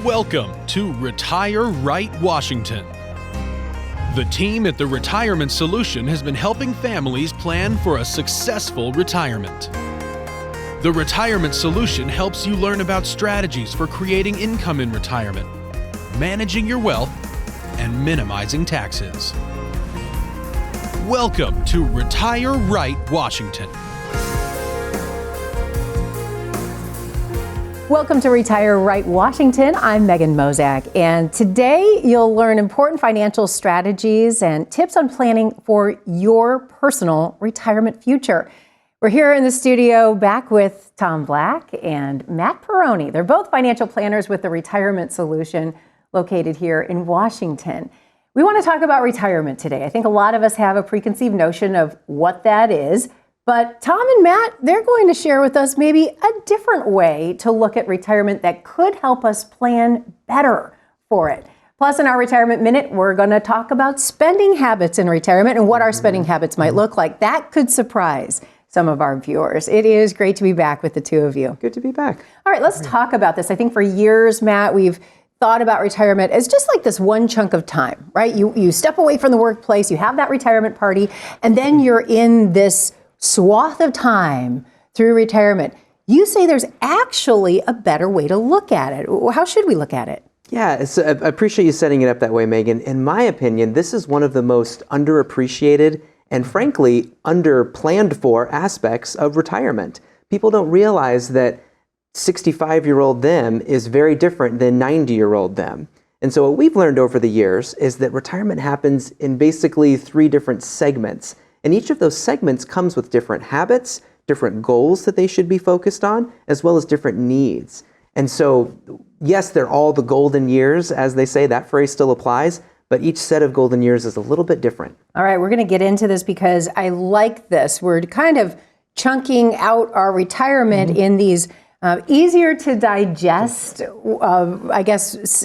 Welcome to Retire Right Washington. The team at the Retirement Solution has been helping families plan for a successful retirement. The Retirement Solution helps you learn about strategies for creating income in retirement, managing your wealth, and minimizing taxes. Welcome to Retire Right Washington. Welcome to Retire Right Washington. I'm Megan Mozak, and today you'll learn important financial strategies and tips on planning for your personal retirement future. We're here in the studio back with Tom Black and Matt Perrone. They're both financial planners with the Retirement Solution located here in Washington. We want to talk about retirement today. I think a lot of us have a preconceived notion of what that is. But Tom and Matt, they're going to share with us maybe a different way to look at retirement that could help us plan better for it. Plus, in our Retirement Minute, we're going to talk about spending habits in retirement and what our spending habits might look like. That could surprise some of our viewers. It is great to be back with the two of you. Good to be back. All right, let's talk about this. I think for years, Matt, we've thought about retirement as just like this one chunk of time, right? You step away from the workplace, you have that retirement party, and then you're in this swath of time through retirement. You say there's actually a better way to look at it. How should we look at it? Yeah, I appreciate you setting it up that way, Megan. In my opinion, this is one of the most underappreciated and frankly under-planned for aspects of retirement. People don't realize that 65-year-old them is very different than 90-year-old them. And so what we've learned over the years is that retirement happens in basically 3 different segments. And each of those segments comes with different habits, different goals that they should be focused on, as well as different needs. And so, yes, they're all the golden years, as they say, that phrase still applies, but each set of golden years is a little bit different. All right, we're going to get into this because I like this. We're kind of chunking out our retirement in these easier to digest,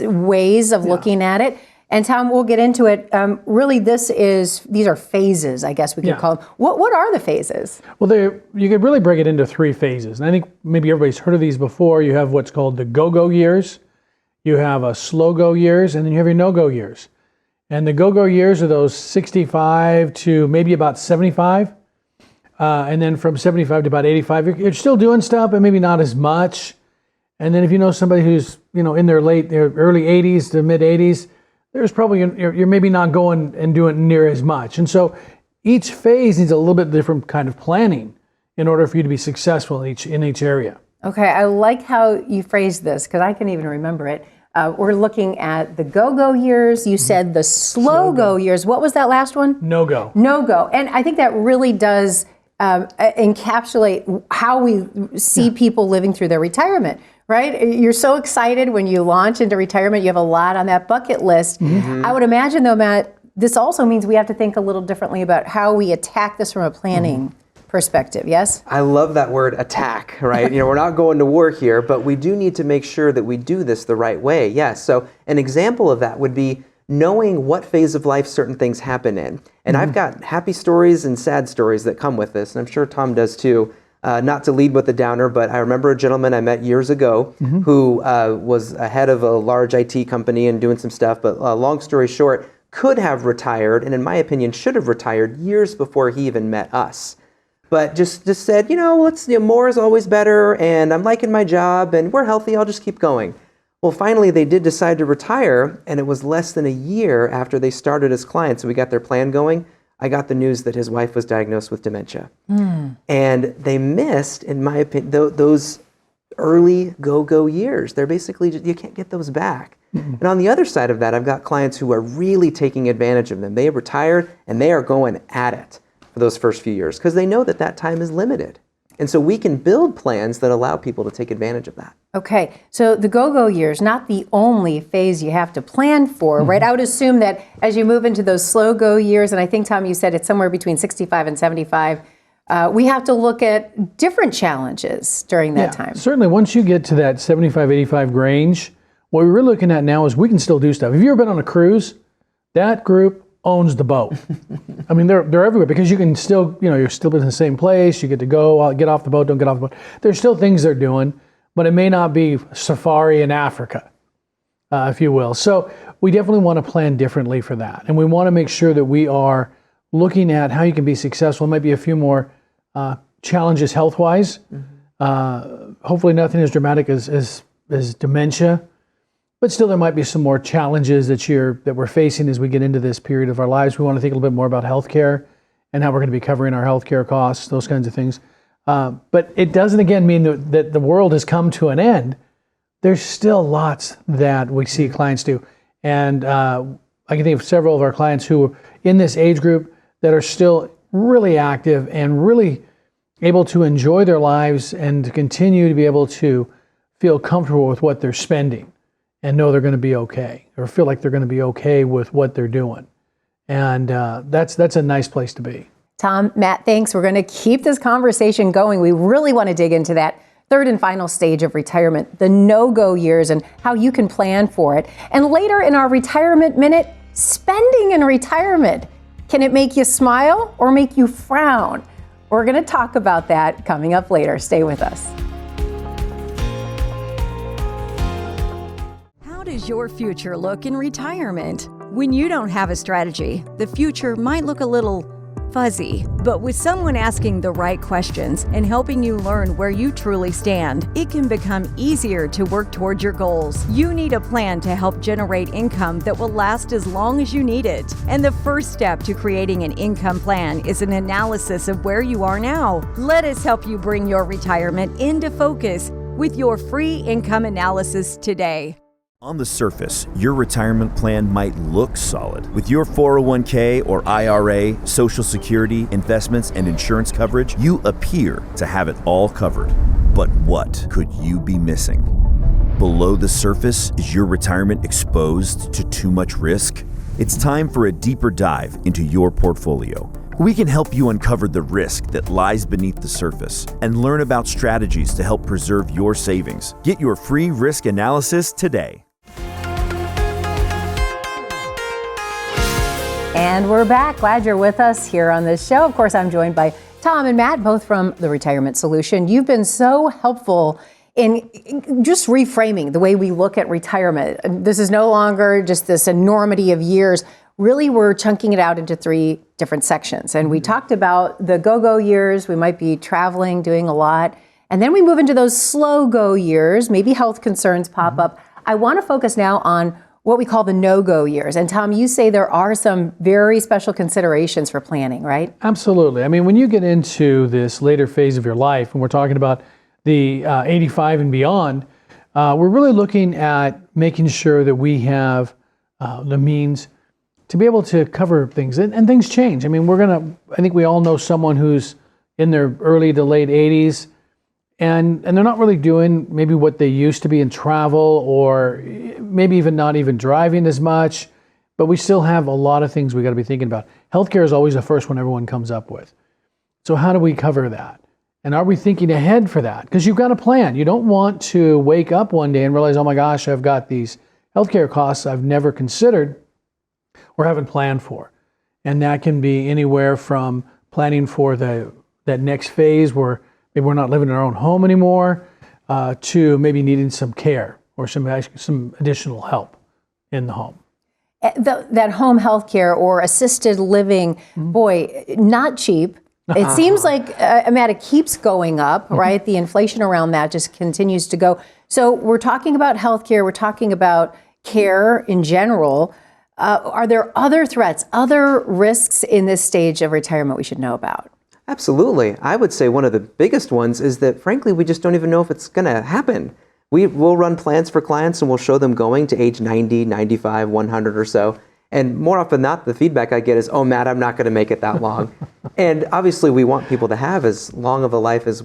ways of looking at it. And Tom, we'll get into it. Really, these are phases, I guess we could call them. What are the phases? Well, you could really break it into 3 phases. And I think maybe everybody's heard of these before. You have what's called the go-go years, you have a slow-go years, and then you have your no-go years. And the go-go years are those 65 to maybe about 75. And then from 75 to about 85, you're still doing stuff, but maybe not as much. And then if you know somebody who's in their early 80s to mid 80s, there's probably, you're maybe not going and doing near as much. And so each phase needs a little bit different kind of planning in order for you to be successful in each area. Okay, I like how you phrased this because I can even remember it. We're looking at the go-go years. You said the slow-go years. What was that last one? No-go. No-go. And I think that really does encapsulate how we see people living through their retirement. Right? You're so excited when you launch into retirement. You have a lot on that bucket list. Mm-hmm. I would imagine, though, Matt, this also means we have to think a little differently about how we attack this from a planning perspective, yes? I love that word attack, right? We're not going to war here, but we do need to make sure that we do this the right way. Yes. So an example of that would be knowing what phase of life certain things happen in. And I've got happy stories and sad stories that come with this, and I'm sure Tom does too. Not to lead with the downer, but I remember a gentleman I met years ago who was head of a large IT company and doing some stuff, but long story short, could have retired, and in my opinion, should have retired years before he even met us. But just said, more is always better, and I'm liking my job, and we're healthy, I'll just keep going. Well, finally, they did decide to retire, and it was less than a year after they started as clients, and we got their plan going. I got the news that his wife was diagnosed with dementia. And they missed, in my opinion, those early go-go years. They're basically, you can't get those back. And on the other side of that, I've got clients who are really taking advantage of them. They have retired and they are going at it for those first few years because they know that time is limited. And so we can build plans that allow people to take advantage of that. Okay, so the go-go years, not the only phase you have to plan for, right? I would assume that as you move into those slow go years, and I think, Tom, you said it's somewhere between 65 and 75, we have to look at different challenges during that time. Certainly, once you get to that 75, 85 range, what we're looking at now is we can still do stuff. Have you ever been on a cruise? That group owns the boat. I mean, they're everywhere because you can still, you're still in the same place. You get to go, get off the boat, don't get off the boat. There's still things they're doing, but it may not be safari in Africa. if you will. So we definitely want to plan differently for that. And we want to make sure that we are looking at how you can be successful. It might be a few more challenges health-wise. Hopefully nothing as dramatic as dementia. But still, there might be some more challenges that we're facing as we get into this period of our lives. We want to think a little bit more about healthcare and how we're going to be covering our healthcare costs, those kinds of things. But it doesn't, again, mean that the world has come to an end. There's still lots that we see clients do. And I can think of several of our clients who are in this age group that are still really active and really able to enjoy their lives and to continue to be able to feel comfortable with what they're spending and know they're going to be okay, or feel like they're going to be okay with what they're doing. And that's a nice place to be. Tom, Matt, thanks. We're going to keep this conversation going. We really want to dig into that third and final stage of retirement, the no-go years, and how you can plan for it. And later in our Retirement Minute, spending in retirement. Can it make you smile or make you frown? We're going to talk about that coming up later. Stay with us. How does your future look in retirement? When you don't have a strategy, the future might look a little fuzzy. But with someone asking the right questions and helping you learn where you truly stand, it can become easier to work towards your goals. You need a plan to help generate income that will last as long as you need it. And the first step to creating an income plan is an analysis of where you are now. Let us help you bring your retirement into focus with your free income analysis today. On the surface, your retirement plan might look solid. With your 401k or IRA, Social Security, investments, and insurance coverage, you appear to have it all covered. But what could you be missing? Below the surface, is your retirement exposed to too much risk? It's time for a deeper dive into your portfolio. We can help you uncover the risk that lies beneath the surface and learn about strategies to help preserve your savings. Get your free risk analysis today. And we're back. Glad you're with us here on this show. Of course, I'm joined by Tom and Matt, both from the Retirement Solution. You've been so helpful in just reframing the way we look at retirement. This is no longer just this enormity of years. Really, we're chunking it out into 3 different sections. And we talked about the go-go years. We might be traveling, doing a lot. And then we move into those slow-go years. Maybe health concerns pop up. I want to focus now on what we call the no-go years. And Tom, you say there are some very special considerations for planning, right? Absolutely. I mean, when you get into this later phase of your life, and we're talking about the 85 and beyond, we're really looking at making sure that we have the means to be able to cover things. And things change. I mean, I think we all know someone who's in their early to late 80s, and they're not really doing maybe what they used to be in travel, or maybe even not even driving as much, but we still have a lot of things we got to be thinking about. Healthcare is always the first one everyone comes up with. So how do we cover that? And are we thinking ahead for that? Because you've got a plan. You don't want to wake up one day and realize, oh my gosh, I've got these healthcare costs I've never considered or haven't planned for. And that can be anywhere from planning for that next phase where maybe we're not living in our own home anymore, to maybe needing some care or some additional help in the home. That home health care or assisted living, boy, not cheap. It seems like, Matt, it keeps going up, right? The inflation around that just continues to go. So we're talking about healthcare, we're talking about care in general. Are there other threats, other risks in this stage of retirement we should know about? Absolutely. I would say one of the biggest ones is that, frankly, we just don't even know if it's going to happen. We'll run plans for clients and we'll show them going to age 90, 95, 100 or so. And more often than not, the feedback I get is, oh, Matt, I'm not going to make it that long. And obviously, we want people to have as long of a life as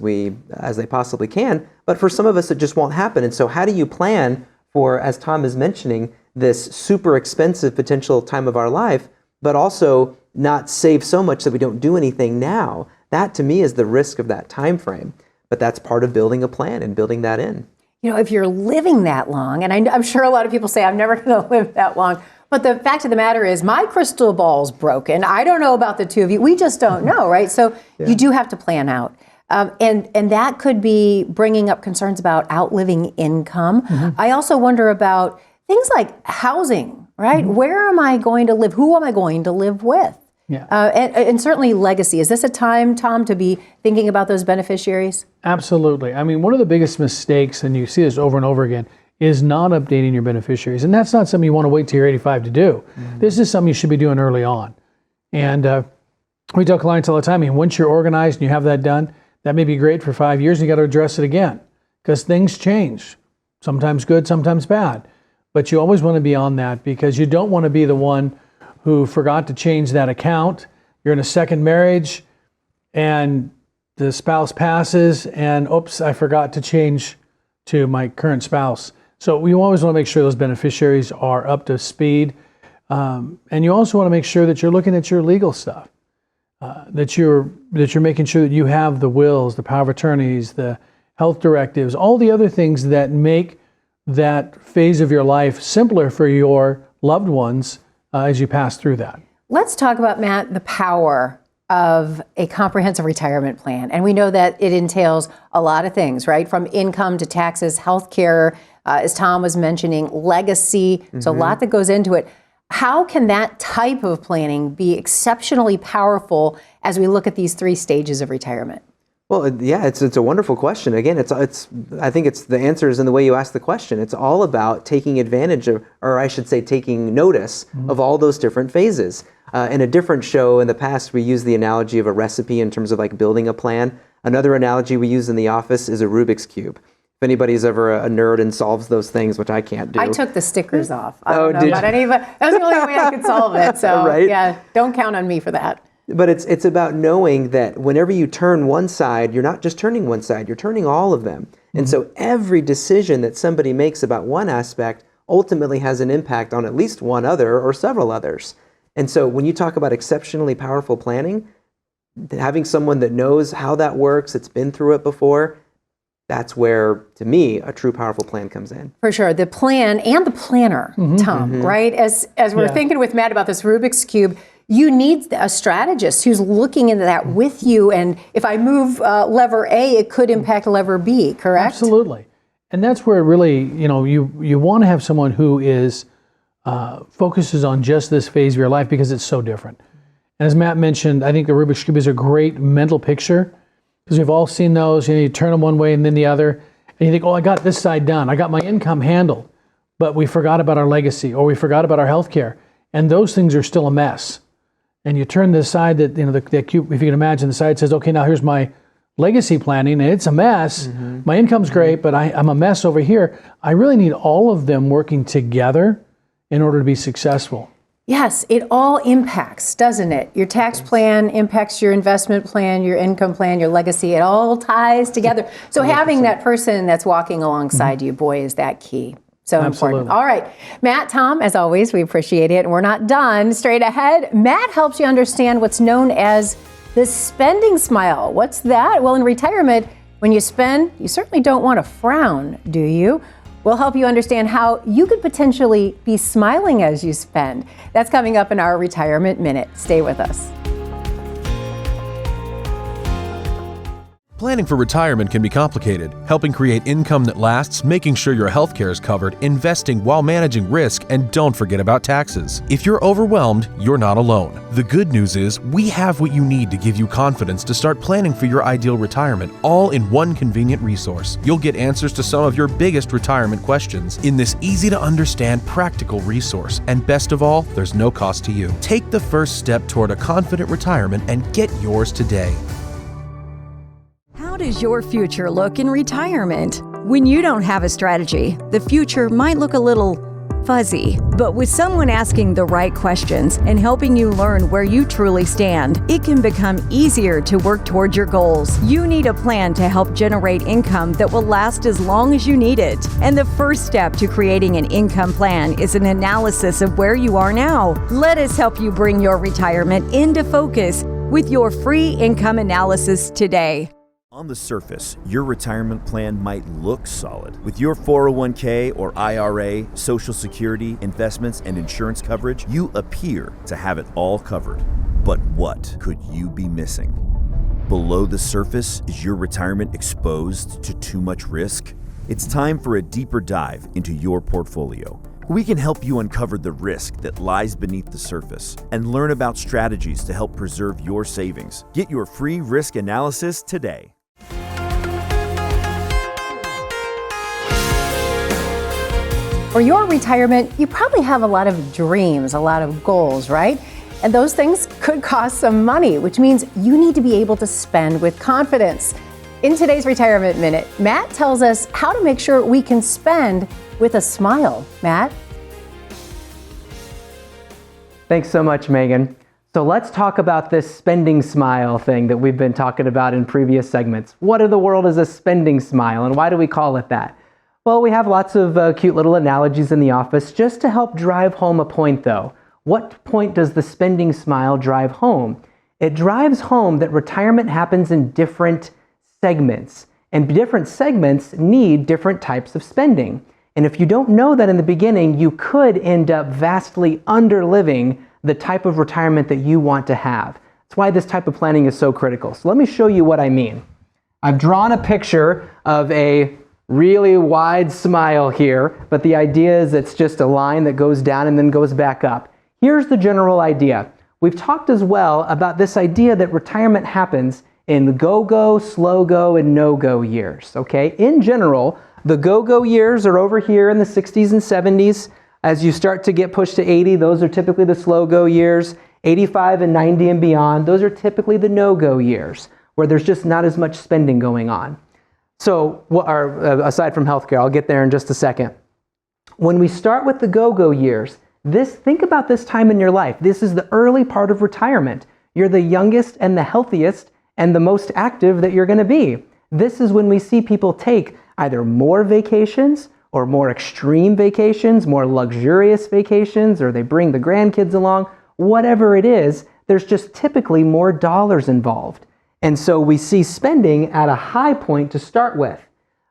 they possibly can. But for some of us, it just won't happen. And so how do you plan for, as Tom is mentioning, this super expensive potential time of our life, but also not save so much that we don't do anything now? That, to me, is the risk of that time frame. But that's part of building a plan and building that in. You know, if you're living that long, and I'm sure a lot of people say, I'm never going to live that long. But the fact of the matter is, my crystal ball's broken. I don't know about the two of you. We just don't know, right? So you do have to plan out. And that could be bringing up concerns about outliving income. I also wonder about things like housing, right? Where am I going to live? Who am I going to live with? Yeah. And certainly legacy. Is this a time, Tom, to be thinking about those beneficiaries? Absolutely. I mean, one of the biggest mistakes, and you see this over and over again, is not updating your beneficiaries. And that's not something you want to wait till you're 85 to do. This is something you should be doing early on. And we tell clients all the time, I mean, once you're organized and you have that done, that may be great for 5 years, and you got to address it again because things change. Sometimes good, sometimes bad. But you always want to be on that because you don't want to be the one who forgot to change that account. You're in a second marriage and the spouse passes and oops, I forgot to change to my current spouse. So we always want to make sure those beneficiaries are up to speed. And you also want to make sure that you're looking at your legal stuff, that you're making sure that you have the wills, the power of attorneys, the health directives, all the other things that make that phase of your life simpler for your loved ones as you pass through that. Let's talk about, Matt, the power of a comprehensive retirement plan. And we know that it entails a lot of things, right? From income to taxes, healthcare, as Tom was mentioning, legacy. So a lot that goes into it. How can that type of planning be exceptionally powerful as we look at these 3 stages of retirement? Well, yeah, it's a wonderful question. Again, I think it's the answer is in the way you ask the question. It's all about taking advantage of, or I should say, taking notice of all those different phases. In a different show in the past, we used the analogy of a recipe in terms of like building a plan. Another analogy we use in the office is a Rubik's Cube. If anybody's ever a nerd and solves those things, which I can't do. I took the stickers off. I don't know about any of it. That was the only way I could solve it. So Right? yeah, don't count on me for that. But it's about knowing that whenever you turn one side, you're not just turning one side, you're turning all of them. And so every decision that somebody makes about one aspect ultimately has an impact on at least one other or several others. And so when you talk about exceptionally powerful planning, having someone that knows how that works, it's been through it before, that's where, to me, a true powerful plan comes in. For sure. The plan and the planner, Tom, right? As we're thinking with Matt about this Rubik's Cube, you need a strategist who's looking into that with you. And if I move lever A, it could impact lever B, correct? Absolutely. And that's where really, you want to have someone who is focuses on just this phase of your life because it's so different. And as Matt mentioned, I think the Rubik's Cube is a great mental picture because we've all seen those. You turn them one way and then the other. And you think, oh, I got this side done. I got my income handled. But we forgot about our legacy or we forgot about our health care. And those things are still a mess. And you turn the side that, the cube, if you can imagine, the side says, okay, now here's my legacy planning, and it's a mess. My income's great, but I'm a mess over here. I really need all of them working together in order to be successful. Yes, it all impacts, doesn't it? Your tax plan impacts your investment plan, your income plan, your legacy. It all ties together. So 100%. Having that person that's walking alongside you, boy, is that key. So Absolutely. Important. All right. Matt, Tom, as always, we appreciate it. And we're not done. Straight ahead, Matt helps you understand what's known as the spending smile. What's that? Well, in retirement, when you spend, you certainly don't want to frown, do you? We'll help you understand how you could potentially be smiling as you spend. That's coming up in our Retirement Minute. Stay with us. Planning for retirement can be complicated. Helping create income that lasts, making sure your health care is covered, investing while managing risk, and don't forget about taxes. If you're overwhelmed, you're not alone. The good news is we have what you need to give you confidence to start planning for your ideal retirement, all in one convenient resource. You'll get answers to some of your biggest retirement questions in this easy-to-understand, practical resource. And best of all, there's no cost to you. Take the first step toward a confident retirement and get yours today. How does your future look in retirement? When you don't have a strategy, the future might look a little fuzzy. But with someone asking the right questions and helping you learn where you truly stand, it can become easier to work toward your goals. You need a plan to help generate income that will last as long as you need it. And the first step to creating an income plan is an analysis of where you are now. Let us help you bring your retirement into focus with your free income analysis today. On the surface, your retirement plan might look solid. With your 401k or IRA, Social Security, investments, and insurance coverage, you appear to have it all covered. But what could you be missing? Below the surface, is your retirement exposed to too much risk? It's time for a deeper dive into your portfolio. We can help you uncover the risk that lies beneath the surface and learn about strategies to help preserve your savings. Get your free risk analysis today. For your retirement, you probably have a lot of dreams, a lot of goals, right? And those things could cost some money, which means you need to be able to spend with confidence. In today's Retirement Minute, Matt tells us how to make sure we can spend with a smile. Matt? Thanks so much, Megan. So let's talk about this spending smile thing that we've been talking about in previous segments. What in the world is a spending smile, and why do we call it that? Well, we have lots of cute little analogies in the office just to help drive home a point, though. What point does the spending smile drive home? It drives home that retirement happens in different segments, and different segments need different types of spending. And if you don't know that in the beginning, you could end up vastly underliving the type of retirement that you want to have. That's why this type of planning is so critical. So let me show you what I mean. I've drawn a picture of a really wide smile here, but the idea is it's just a line that goes down and then goes back up. Here's the general idea. We've talked as well about this idea that retirement happens in go-go, slow-go, and no-go years, okay? In general, the go-go years are over here in the 60s and 70s. As you start to get pushed to 80, those are typically the slow-go years. 85 and 90 and beyond, those are typically the no-go years, where there's just not as much spending going on. So, aside from healthcare, I'll get there in just a second. When we start with the go-go years, think about this time in your life. This is the early part of retirement. You're the youngest and the healthiest and the most active that you're going to be. This is when we see people take either more vacations or more extreme vacations, more luxurious vacations, or they bring the grandkids along. Whatever it is, there's just typically more dollars involved. And so we see spending at a high point to start with.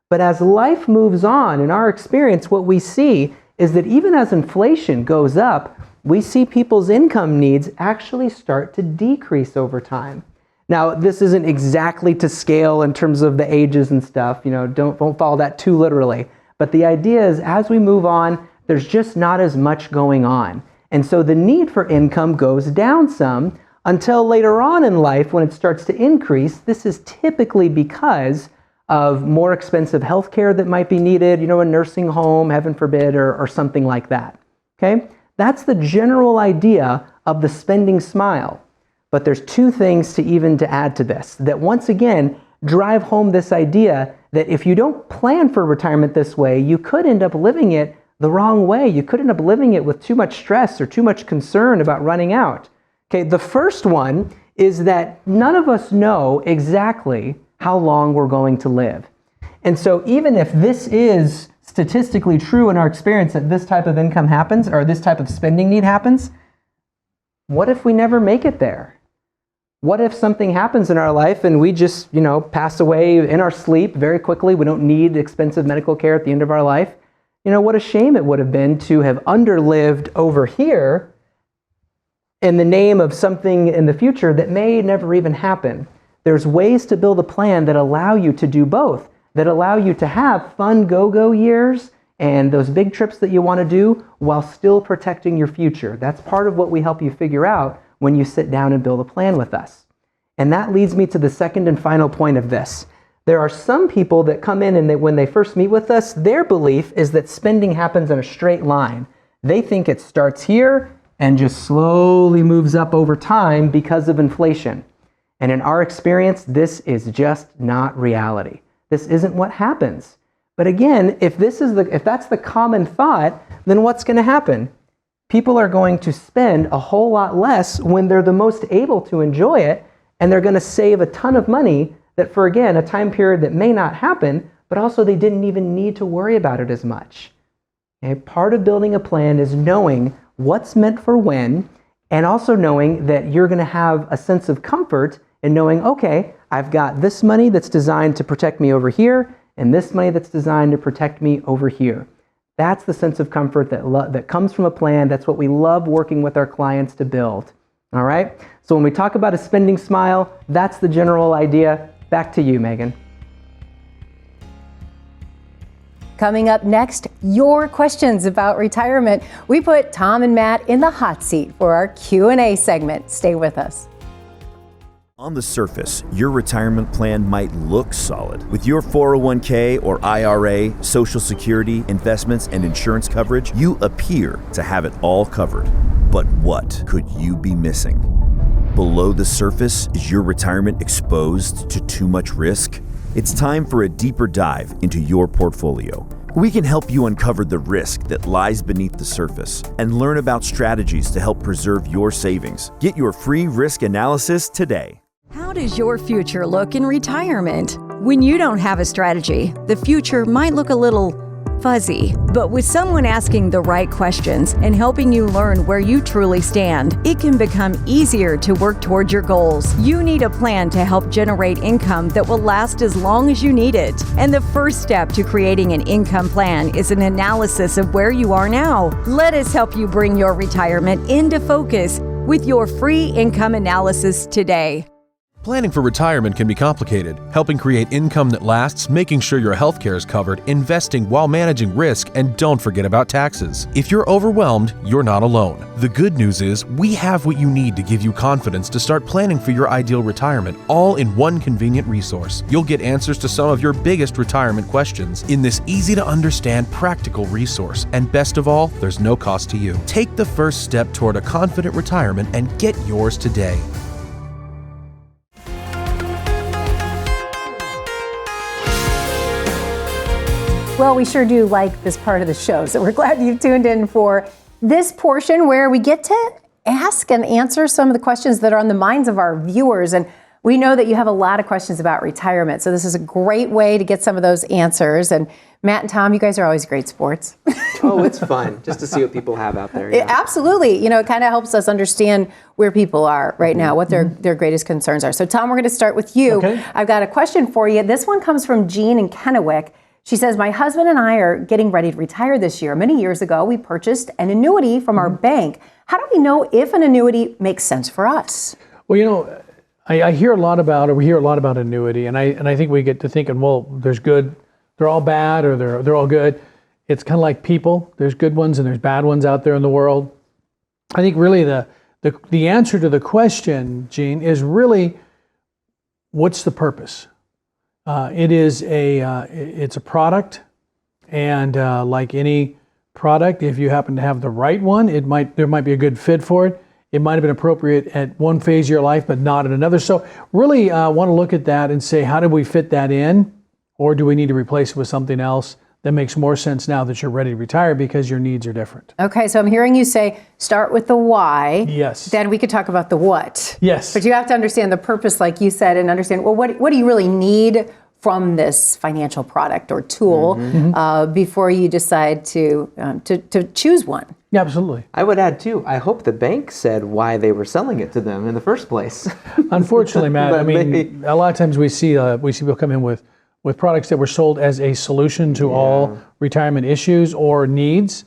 But as life moves on, in our experience, what we see is that even as inflation goes up, we see people's income needs actually start to decrease over time. Now, this isn't exactly to scale in terms of the ages and stuff, don't follow that too literally. But the idea is as we move on, there's just not as much going on. And so the need for income goes down some until later on in life when it starts to increase. This is typically because of more expensive health care that might be needed, a nursing home, heaven forbid, or something like that. Okay? That's the general idea of the spending smile. But there's two things to add to this that once again drive home this idea that if you don't plan for retirement this way, you could end up living it the wrong way. You could end up living it with too much stress or too much concern about running out. Okay, the first one is that none of us know exactly how long we're going to live. And so even if this is statistically true in our experience that this type of income happens or this type of spending need happens, what if we never make it there? What if something happens in our life and we just, pass away in our sleep very quickly? We don't need expensive medical care at the end of our life. What a shame it would have been to have underlived over here in the name of something in the future that may never even happen. There's ways to build a plan that allow you to do both, that allow you to have fun go-go years and those big trips that you want to do while still protecting your future. That's part of what we help you figure out when you sit down and build a plan with us. And that leads me to the second and final point of this. There are some people that come in and when they first meet with us, their belief is that spending happens in a straight line. They think it starts here and just slowly moves up over time because of inflation. And in our experience, this is just not reality. This isn't what happens. But again, if that's the common thought, then what's going to happen? People are going to spend a whole lot less when they're the most able to enjoy it, and they're going to save a ton of money that for, again, a time period that may not happen, but also they didn't even need to worry about it as much. Okay? Part of building a plan is knowing what's meant for when, and also knowing that you're going to have a sense of comfort in knowing, okay, I've got this money that's designed to protect me over here, and this money that's designed to protect me over here. That's the sense of comfort that comes from a plan. That's what we love working with our clients to build. All right? So when we talk about a spending smile, that's the general idea. Back to you, Megan. Coming up next, your questions about retirement. We put Tom and Matt in the hot seat for our Q&A segment. Stay with us. On the surface, your retirement plan might look solid. With your 401k or IRA, Social Security, investments, and insurance coverage, you appear to have it all covered. But what could you be missing? Below the surface, is your retirement exposed to too much risk? It's time for a deeper dive into your portfolio. We can help you uncover the risk that lies beneath the surface and learn about strategies to help preserve your savings. Get your free risk analysis today. How does your future look in retirement? When you don't have a strategy, the future might look a little fuzzy. But with someone asking the right questions and helping you learn where you truly stand, it can become easier to work toward your goals. You need a plan to help generate income that will last as long as you need it. And the first step to creating an income plan is an analysis of where you are now. Let us help you bring your retirement into focus with your free income analysis today. Planning for retirement can be complicated. Helping create income that lasts, making sure your health care is covered, investing while managing risk, and don't forget about taxes. If you're overwhelmed, you're not alone. The good news is we have what you need to give you confidence to start planning for your ideal retirement, all in one convenient resource. You'll get answers to some of your biggest retirement questions in this easy-to-understand, practical resource. And best of all, there's no cost to you. Take the first step toward a confident retirement and get yours today. Well, we sure do like this part of the show, so we're glad you've tuned in for this portion where we get to ask and answer some of the questions that are on the minds of our viewers. And we know that you have a lot of questions about retirement, so this is a great way to get some of those answers. And Matt and Tom, you guys are always great sports. Oh, it's fun just to see what people have out there. Absolutely. You know, it kind of helps us understand where people are right now, what their greatest concerns are. So Tom, we're going to start with you. Okay. I've got a question for you. This one comes from Jean in Kennewick. She says, my husband and I are getting ready to retire this year. Many years ago, we purchased an annuity from our bank. How do we know if an annuity makes sense for us? Well, you know, I hear a lot about, or we hear a lot about annuity, and I think we get to thinking, well, there's good, they're all bad, or they're all good. It's kind of like people. There's good ones and there's bad ones out there in the world. I think really the answer to the question, Gene, is really, what's the purpose? It's a product, and like any product, if you happen to have the right one, there might be a good fit for it. It might have been appropriate at one phase of your life, but not at another. So really want to look at that and say, how did we fit that in? Or do we need to replace it with something else that makes more sense now that you're ready to retire because your needs are different? Okay, so I'm hearing you say, start with the why. Yes. Then we could talk about the what. Yes. But you have to understand the purpose, like you said, and understand, well, what do you really need from this financial product or tool before you decide to choose one? Yeah, absolutely. I would add too, I hope the bank said why they were selling it to them in the first place. Unfortunately, Matt, I mean, a lot of times we see people come in with products that were sold as a solution to all retirement issues or needs.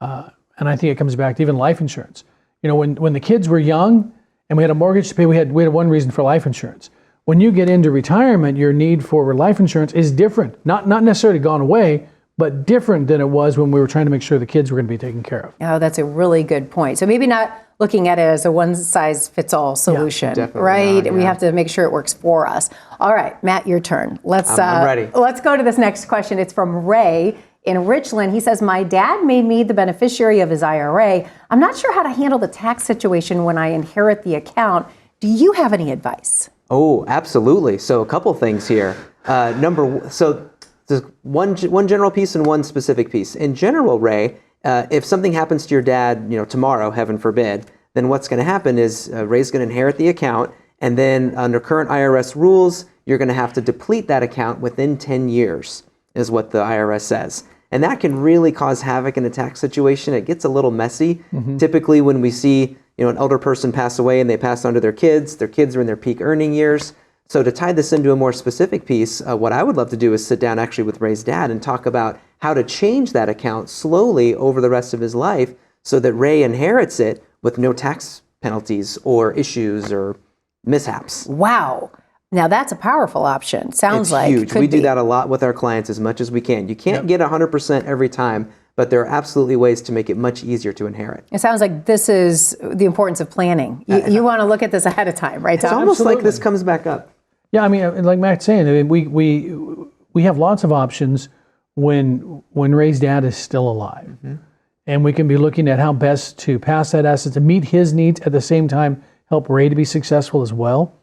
And I think it comes back to even life insurance. You know, when the kids were young and we had a mortgage to pay, we had one reason for life insurance. When you get into retirement, your need for life insurance is different. Not necessarily gone away, but different than it was when we were trying to make sure the kids were going to be taken care of. Oh, that's a really good point. So maybe not looking at it as a one-size-fits-all solution, right? Not, We have to make sure it works for us. All right, Matt, your turn. I'm ready. Let's go to this next question. It's from Ray in Richland. He says, my dad made me the beneficiary of his IRA. I'm not sure how to handle the tax situation when I inherit the account. Do you have any advice? Oh, absolutely. So a couple things here. So there's one general piece and one specific piece. In general, Ray, if something happens to your dad, tomorrow, heaven forbid, then what's going to happen is Ray's going to inherit the account, and then under current IRS rules, you're going to have to deplete that account within 10 years, is what the IRS says. And that can really cause havoc in a tax situation. It gets a little messy. Typically, when we see an elder person pass away and they pass on to their kids are in their peak earning years. So to tie this into a more specific piece, what I would love to do is sit down actually with Ray's dad and talk about how to change that account slowly over the rest of his life so that Ray inherits it with no tax penalties or issues or mishaps. Wow. Now that's a powerful option. Sounds It's like huge. could We do be. that a lot with our clients as much as we can. You can't get 100% every time, but there are absolutely ways to make it much easier to inherit. It sounds like this is the importance of planning. You want to look at this ahead of time, right, Tom? It's almost like this comes back up. Yeah, I mean, like Matt's saying, I mean, we have lots of options when Ray's dad is still alive. And we can be looking at how best to pass that asset to meet his needs, at the same time help Ray to be successful as well.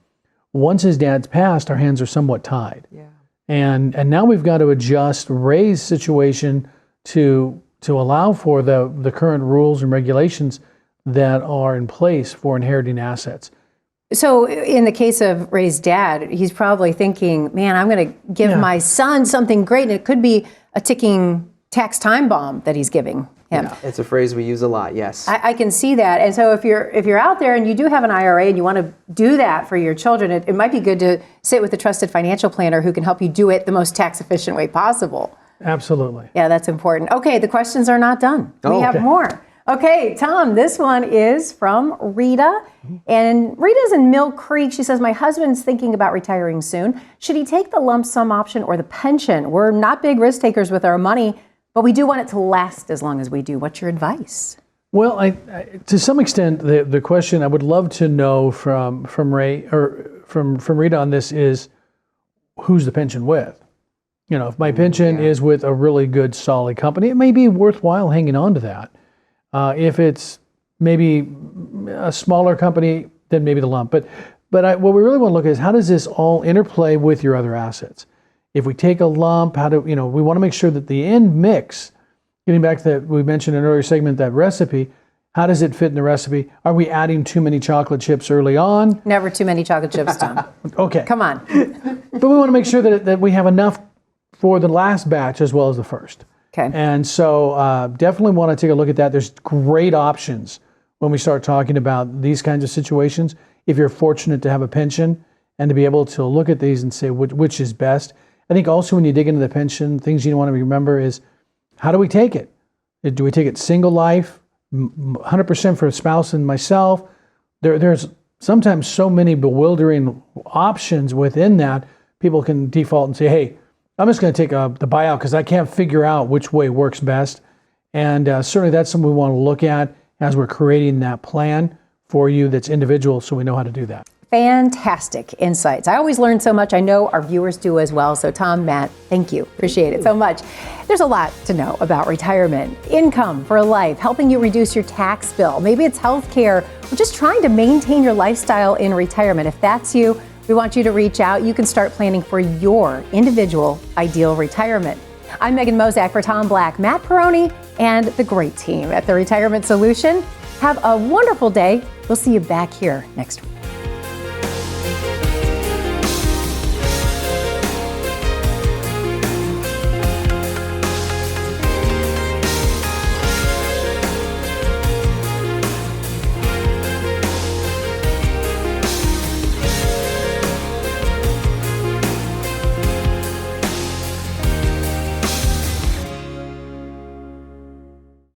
Once his dad's passed, our hands are somewhat tied. Yeah. And now we've got to adjust Ray's situation to allow for the current rules and regulations that are in place for inheriting assets. So in the case of Ray's dad, he's probably thinking, man, I'm going to give my son something great. And it could be a ticking tax time bomb that he's giving him. Yeah, it's a phrase we use a lot, yes. I can see that. And so if you're out there and you do have an IRA and you want to do that for your children, it might be good to sit with a trusted financial planner who can help you do it the most tax efficient way possible. Absolutely. Yeah, that's important. Okay, the questions are not done. We have more. Okay, Tom, this one is from Rita. And Rita's in Mill Creek. She says, my husband's thinking about retiring soon. Should he take the lump sum option or the pension? We're not big risk takers with our money, but we do want it to last as long as we do. What's your advice? Well, I to some extent, the question I would love to know from Ray or from Rita on this is, who's the pension with? You know, if my pension is with a really good, solid company, it may be worthwhile hanging on to that. If it's maybe a smaller company, then maybe the lump. But what we really want to look at is, how does this all interplay with your other assets? If we take a lump, we want to make sure that the end mix, getting back to that, we mentioned in an earlier segment, that recipe, how does it fit in the recipe? Are we adding too many chocolate chips early on? Never too many chocolate chips, Tom. Okay. Come on. But we want to make sure that we have enough for the last batch as well as the first. Okay. And so definitely want to take a look at that. There's great options when we start talking about these kinds of situations. If you're fortunate to have a pension and to be able to look at these and say which is best. I think also when you dig into the pension, things you want to remember is, how do we take it? Do we take it single life, 100% for a spouse and myself? There's sometimes so many bewildering options within that. People can default and say, hey, I'm just going to take the buyout because I can't figure out which way works best. And certainly that's something we want to look at as we're creating that plan for you that's individual, so we know how to do that. Fantastic insights. I always learn so much. I know our viewers do as well. So Tom, Matt, thank you. Appreciate it so much. There's a lot to know about retirement, income for life, helping you reduce your tax bill. Maybe it's healthcare, or just trying to maintain your lifestyle in retirement. If that's you, we want you to reach out. You can start planning for your individual ideal retirement. I'm Megan Mozak for Tom Black, Matt Perrone, and the great team at the Retirement Solution. Have a wonderful day. We'll see you back here next week.